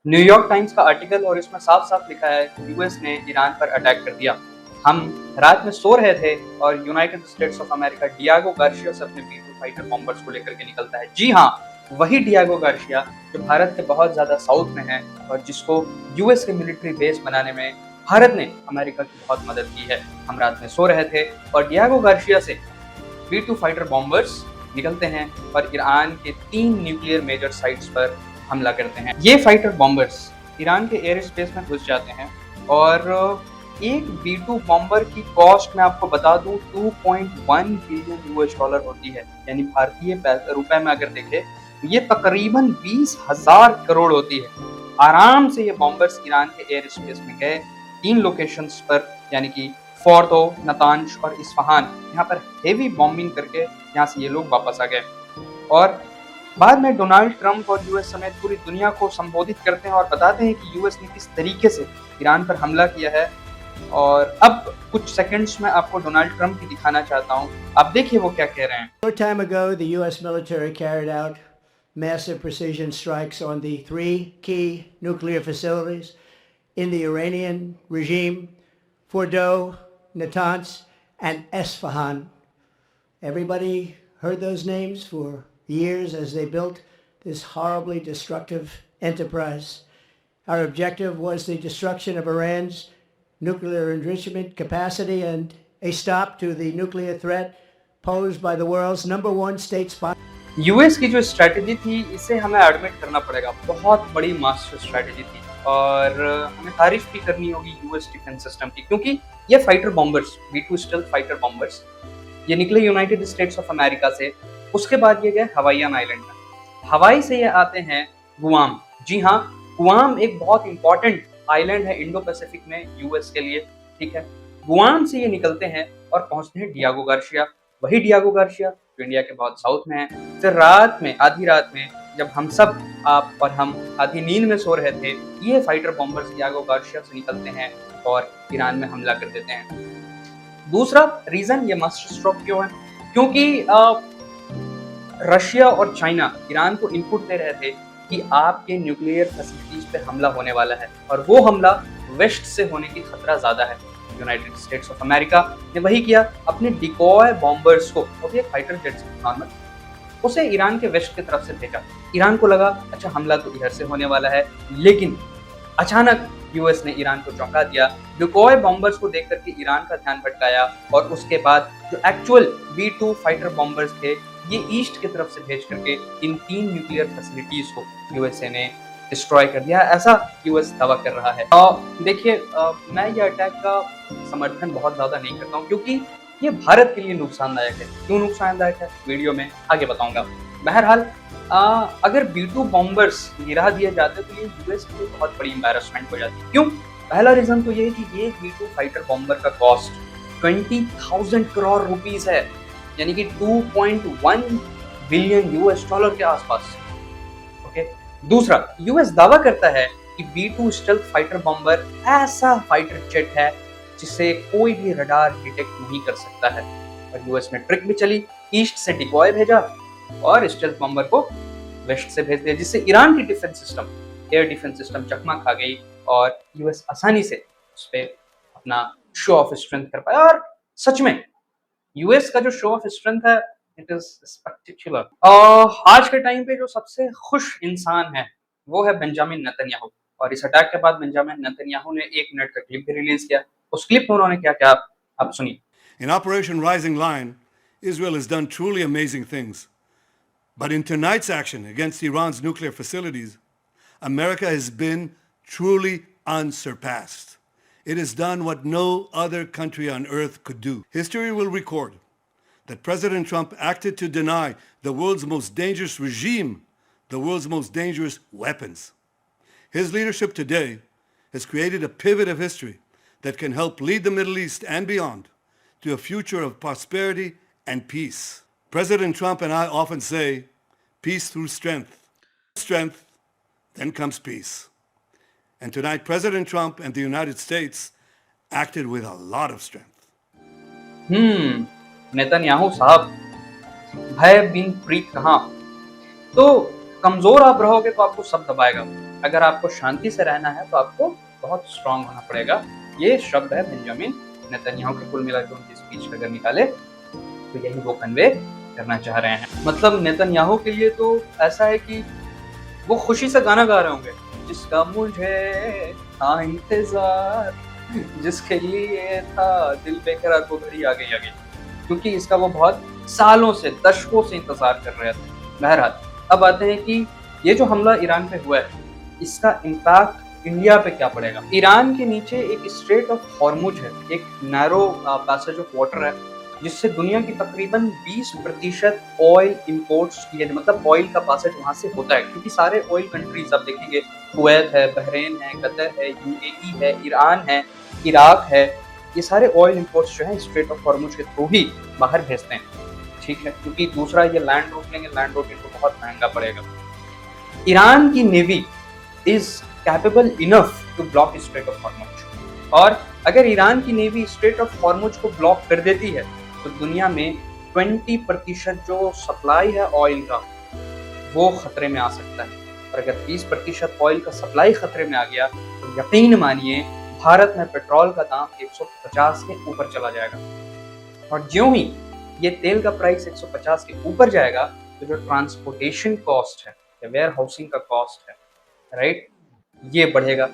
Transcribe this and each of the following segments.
New York times का article और इसमें साफ-साफ लिखा है कि यूएस ने ईरान पर अटैक कर दिया। हम रात में सो रहे थे और United states of America Diego Garcia से अपने B-2 फाइटर बॉम्बर्स को लेकर के निकलता है। जी हाँ, वही डियागो गार्सिया जो भारत के बहुत ज़्यादा साउथ में है और जिसको यूएस के मिलिट्री बेस बनाने में भारत ने अमेरिका की बहुत मदद की है। हम रात में सो रहे थे और डियागो गार्सिया से B-2 फाइटर बॉम्बर्स निकलते हैं और ईरान के 3 न्यूक्लियर मेजर साइट्स पर हमला करते हैं। ये फाइटर बॉम्बर्स ईरान के एयर स्पेस में घुस जाते हैं और एक B-2 बॉम्बर की कॉस्ट मैं आपको बता दूं 2.1 बिलियन यूएस डॉलर होती है, यानी भारतीय रुपए में अगर देखें तो ये तकरीबन 20,000 करोड़ होती है। आराम से ये बॉम्बर्स ईरान के एयर स्पेस में गए 3 लोकेशंस पर, यानी कि फोर्दो, नतांज और इस्फहान। यहाँ पर हेवी बॉम्बिंग करके यहाँ से ये लोग वापस आ गए और बाद में डोनाल्ड ट्रंप और यूएस समेत पूरी दुनिया को संबोधित करते हैं और बताते हैं कि यूएस ने किस तरीके से ईरान पर हमला किया है। और अब कुछ सेकंड्स में आपको डोनाल्ड ट्रंप की दिखाना चाहता हूँ, आप देखिए वो क्या कह रहे हैं। Short time ago, the U.S. military carried out massive precision strikes on the 3 key nuclear facilities in the Iranian regime: Fordo, Natanz, and Esfahan. Everybody heard those names for years as they built this horribly destructive enterprise. Our objective was the destruction of Iran's nuclear enrichment capacity and a stop to the nuclear threat posed by the world's #1 state sponsor. US की जो strategy थी इसे हमें admit करना पड़ेगा, बहुत बड़ी master strategy थी और हमें तारीफ भी करनी होगी यूएस डिफेंस सिस्टम की, क्योंकि ये fighter bombers B-2 stealth fighter bombers ये निकले यूनाइटेड स्टेट्स ऑफ अमेरिका से। उसके बाद ये गए हवाईयन आइलैंड में। हवाई से ये आते हैं गुआम। जी हाँ, गुआम एक बहुत इंपॉर्टेंट आइलैंड है इंडो पैसिफिक में यूएस के लिए, ठीक है। गुआम से ये निकलते हैं और पहुंचते हैं डियागो गार्सिया। वही डियागो गार्सिया जो इंडिया के बहुत साउथ में है। फिर रात में, आधी रात में, जब हम सब, आप और हम आधी नींद में सो रहे थे, ये फाइटर बॉम्बर्स डियागो गार्सिया से निकलते हैं और ईरान में हमला कर देते हैं। दूसरा रीजन ये मास्टर स्ट्रोक क्यों है, क्योंकि रशिया और चाइना ईरान को इनपुट दे रहे थे कि आपके न्यूक्लियर फैसिलिटीज पे हमला होने वाला है और वो हमला वेस्ट से होने की खतरा ज्यादा है। यूनाइटेड स्टेट्स ऑफ अमेरिका ने वही किया, अपने डिकॉय बॉम्बर्स को, वो भी एक फाइटर जेट नॉर्मल, उसे ईरान के वेस्ट की तरफ से भेजा। ईरान को लगा अच्छा हमला तो इधर से होने वाला है, लेकिन अचानक यूएस ने ईरान को चौंका दिया। डिकॉय बॉम्बर्स को देख करके ईरान का ध्यान भटकाया और उसके बाद जो एक्चुअल B-2 फाइटर बॉम्बर्स थे ये ईस्ट की तरफ से भेज करके इन 3 न्यूक्लियर फैसिलिटीज को यूएसए ने डिस्ट्रॉय कर दिया, ऐसा यूएस दावा कर रहा है। देखिए, मैं ये अटैक का समर्थन बहुत ज्यादा नहीं करता हूँ, क्योंकि ये भारत के लिए नुकसानदायक है। क्यों नुकसानदायक है, वीडियो में आगे बताऊंगा। बहरहाल, अगर B-2 बॉम्बर्स गिरा दिए जाते तो ये यूएस के लिए बहुत बड़ी एम्बैरेसमेंट हो जाती। क्यों? पहला रीजन तो ये है कि ये B-2 फाइटर बॉम्बर का कॉस्ट 20,000 करोड़ रुपीस है, यानी कि 2.1 बिलियन यूएस डॉलर के आसपास। ओके। दूसरा, यूएस दावा करता है कि B-2 स्टेल्थ फाइटर बॉम्बर ऐसा फाइटर जेट है जिसे कोई भी रडार डिटेक्ट नहीं कर सकता है। और यूएस ने ट्रिक भी चली, ईस्ट से डिकॉय भेजा और स्टेल्थ बॉम्बर को वेस्ट से भेज दिया, जिससे ईरान की defence system, air defence system चकमा खा गई और यूएस आसानी से उस पर अपना शो ऑफ स्ट्रेंथ कर पाया। और सच में यूएस का जो शो ऑफ स्ट्रेंथ है इट इज स्पेक्टेक्युलर। आज के टाइम पे जो सबसे खुश इंसान है वो है बेंजामिन नेतन्याहू, और इस अटैक के बाद बेंजामिन नेतन्याहू ने 1 मिनट का क्लिप भी रिलीज किया। उस क्लिप में उन्होंने क्या क्या आप सुनिए। In Operation Rising Lion, Israel has done truly amazing things. But in tonight's action against Iran's nuclear facilities, America has been truly unsurpassed. It has done what no other country on earth could do. History will record that President Trump acted to deny the world's most dangerous regime the world's most dangerous weapons. His leadership today has created a pivot of history that can help lead the Middle East and beyond to a future of prosperity and peace. President Trump and I often say, peace through strength. Strength, then comes peace. And tonight, President Trump and the United States acted with a lot of strength. Netanyahu साहब, भय बिन प्रीत कहां। तो कमजोर आप रहोगे तो आपको सब दबाएगा, अगर आपको शांति से रहना है तो आपको बहुत स्ट्रांग होना पड़ेगा। ये शब्द है बेंजामिन नेतन्याहू के। कुल मिलाकर उनकी स्पीच अगर निकाले तो यही वो कन्वे करना चाह रहे हैं। मतलब नेतन्याहू के लिए तो ऐसा है कि वो खुशी से गाना गा रहे होंगे, जिसका मुझे था इंतजार, जिसके लिए था दिल बेकरार, वो घड़ी आ गई, क्योंकि इसका वो बहुत सालों से, दशकों से इंतजार कर रहे थे। बहरहाल अब आते हैं कि ये जो हमला ईरान पे हुआ है, इसका इम्पैक्ट इंडिया पे क्या पड़ेगा। ईरान के नीचे एक स्ट्रेट ऑफ हॉर्मुज है, एक नैरो पैसेज ऑफ वाटर है, जिससे दुनिया की तकरीबन 20% ऑयल इंपोर्ट्स की है, मतलब ऑयल का पैसेज वहां से होता है। क्योंकि सारे ऑयल कंट्रीज आप देखेंगे, कुवैत है, बहरीन है, कतर है, यूएई है, ईरान है, इराक है, ये सारे ऑयल इंपोर्ट्स जो है स्ट्रेट ऑफ हॉर्मुज के थ्रू ही बाहर भेजते हैं। ठीक है, क्योंकि दूसरा ये लैंड रोक लेंगे, लैंड रोक तो बहुत महंगा पड़ेगा। ईरान की navy is capable enough to block strait of Hormuz, और अगर ईरान की नेवी स्ट्रेट ऑफ हॉर्मुज को ब्लॉक कर देती है तो दुनिया में 20% जो सप्लाई है ऑयल का वो खतरे में आ सकता है। और अगर 20% ऑयल का सप्लाई खतरे में आ गया तो यकीन मानिए भारत में पेट्रोल का दाम 150 के ऊपर चला जाएगा। और ज्यों ही ये तेल का प्राइस 150 के ऊपर जाएगा तो जो ट्रांसपोर्टेशन कॉस्ट है या वेयर हाउसिंग का कॉस्ट है, राइट, ये बढ़ेगा।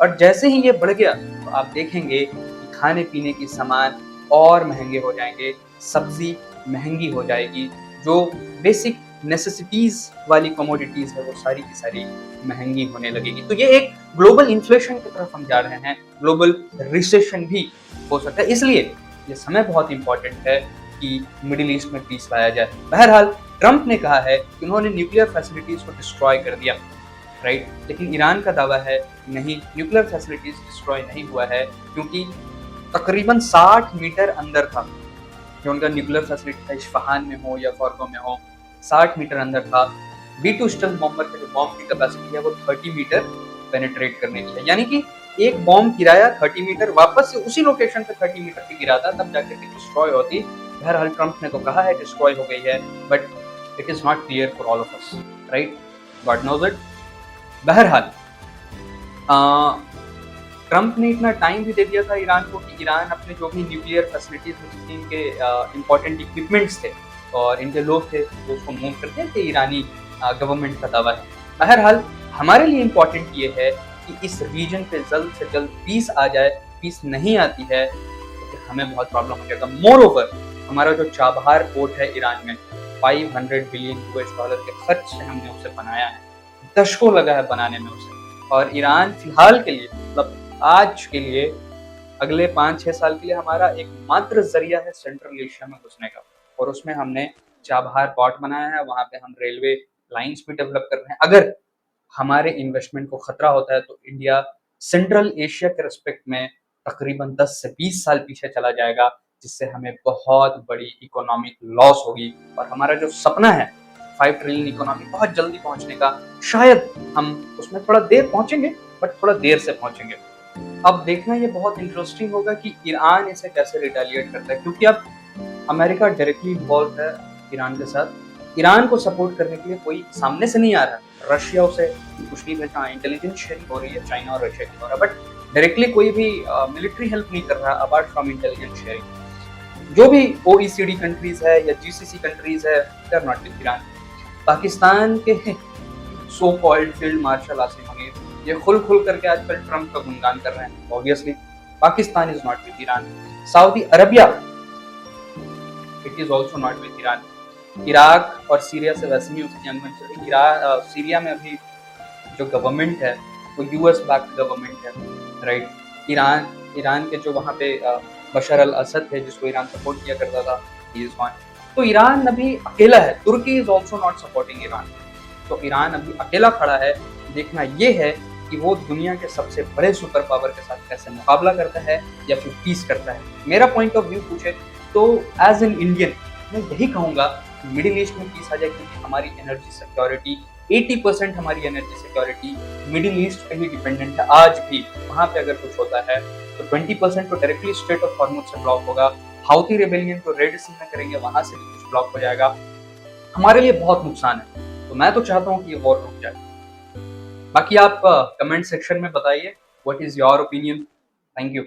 और जैसे ही ये बढ़ गया तो आप देखेंगे कि खाने पीने की सामान और महंगे हो जाएंगे, सब्जी महंगी हो जाएगी, जो बेसिक नेसेसिटीज वाली कमोडिटीज है वो सारी की सारी महंगी होने लगेगी। तो ये एक ग्लोबल इन्फ्लेशन की तरफ हम जा रहे हैं, ग्लोबल रिसेशन भी हो सकता है। इसलिए ये समय बहुत इंपॉर्टेंट है कि मिडिल ईस्ट में पीस लाया जाए। बहरहाल ट्रंप ने कहा है कि उन्होंने न्यूक्लियर फैसिलिटीज को डिस्ट्रॉय कर दिया, राइट, लेकिन ईरान का दावा है नहीं, न्यूक्लियर फैसिलिटीज डिस्ट्रॉय नहीं हुआ है, क्योंकि तकरीबन 60 मीटर अंदर था जो उनका न्यूक्लियर फैसिलिटी था, इस्फहान में हो या फॉर्गो में हो, 60 मीटर अंदर था। B2 स्टेल्थ बॉम्बर का जो बॉम्ब की कैपेसिटी है वो 30 मीटर पेनिट्रेट करने की है, यानी कि एक बॉम्ब गिराया 30 मीटर, वापस से उसी लोकेशन पे 30 मीटर पे गिराता तब जाकर के डिस्ट्रॉय होती। बहरहाल ट्रंप ने तो कहा है डिस्ट्रॉय हो गई है, but it is not clear for all of us, right, god knows it. बहरहाल ट्रंप ने इतना टाइम भी दे दिया था ईरान को कि ईरान अपने जो भी न्यूक्लियर फैसिलिटीज में जितने इनके इम्पोर्टेंट इक्विपमेंट्स थे और इनके लोग थे वो उसको मूव करते थे, ईरानी गवर्नमेंट का दावा है। बहरहाल हमारे लिए इम्पोर्टेंट ये है कि इस रीजन पे जल्द से जल्द पीस आ जाए। पीस नहीं आती है तो फिर हमें बहुत प्रॉब्लम हो जाएगा। मोर ओवर हमारा जो चाबहार पोर्ट है ईरान में, $500 बिलियन के खर्च से हमने उसे बनाया है, दशकों लगा है बनाने में उसे। और ईरान फिलहाल के लिए, मतलब आज के लिए, अगले 5-6 साल के लिए हमारा एकमात्र जरिया है सेंट्रल एशिया में घुसने का, और उसमें हमने चाबहार पोर्ट बनाया है, वहां पे हम रेलवे लाइंस भी डेवलप कर रहे हैं। अगर हमारे इन्वेस्टमेंट को खतरा होता है तो इंडिया सेंट्रल एशिया के रिस्पेक्ट में तकरीबन 10 से 20 साल पीछे चला जाएगा, जिससे हमें बहुत बड़ी इकोनॉमिक लॉस होगी। और हमारा जो सपना है 5 ट्रिलियन इकोनॉमी बहुत जल्दी पहुंचने का, शायद हम उसमें थोड़ा देर पहुंचेंगे, बट थोड़ा देर से पहुंचेंगे। अब देखना ये बहुत इंटरेस्टिंग होगा कि ईरान इसे कैसे रिटेलिएट करता है, क्योंकि अब अमेरिका डायरेक्टली इन्वॉल्व है ईरान के साथ। ईरान को सपोर्ट करने के लिए कोई सामने से नहीं आ रहा। रशिया उसे कुछ नहीं भेजा, इंटेलिजेंस शेयरिंग हो रही है चाइना और रशिया की हो रहा है, बट डायरेक्टली कोई भी मिलिट्री हेल्प नहीं कर रहा अपार्ट फ्रॉम इंटेलिजेंस शेयरिंग। जो भी OECD कंट्रीज है या GCC कंट्रीज है, they are not with Iran. Pakistan के so called field marshal Asim Munir ये खुल करके आजकल ट्रंप का गुणगान कर रहे हैं। Obviously Pakistan is not with Iran. Saudi Arabia it is also not with Iran. Iraq और सीरिया से वैसे ही उसकी जंग चल रही। सीरिया में अभी जो गवर्नमेंट है वो US बैक्ड गवर्नमेंट है, राइट। ईरान के जो वहाँ पे बशर अल असद थे जिसको ईरान सपोर्ट किया करता था, ही इज गॉन। तो ईरान अभी अकेला है। Turkey is also not supporting Iran. तो ईरान अभी अकेला खड़ा है। देखना ये है कि वो दुनिया के सबसे बड़े सुपर पावर के साथ कैसे मुकाबला करता है या फिर पीस करता है। मेरा पॉइंट ऑफ व्यू पूछे तो एज एन इंडियन मैं यही कहूँगा मिडिल ईस्ट में पीस आ जाए, क्योंकि हमारी एनर्जी सिक्योरिटी 80% हमारी एनर्जी सिक्योरिटी मिडिल ईस्ट पे ही डिपेंडेंट है आज भी। वहाँ पे अगर कुछ होता है तो 20% तो डायरेक्टली स्ट्रेट ऑफ हॉर्मुज से ब्लॉक होगा। हाउथी रेबेलियन तो रेड सी में करेंगे, वहां से भी कुछ ब्लॉक हो जाएगा। हमारे लिए बहुत नुकसान है। तो मैं तो चाहता हूँ कि ये वॉर रुक जाए। बाकी आप कमेंट सेक्शन में बताइए what is your opinion. Thank you.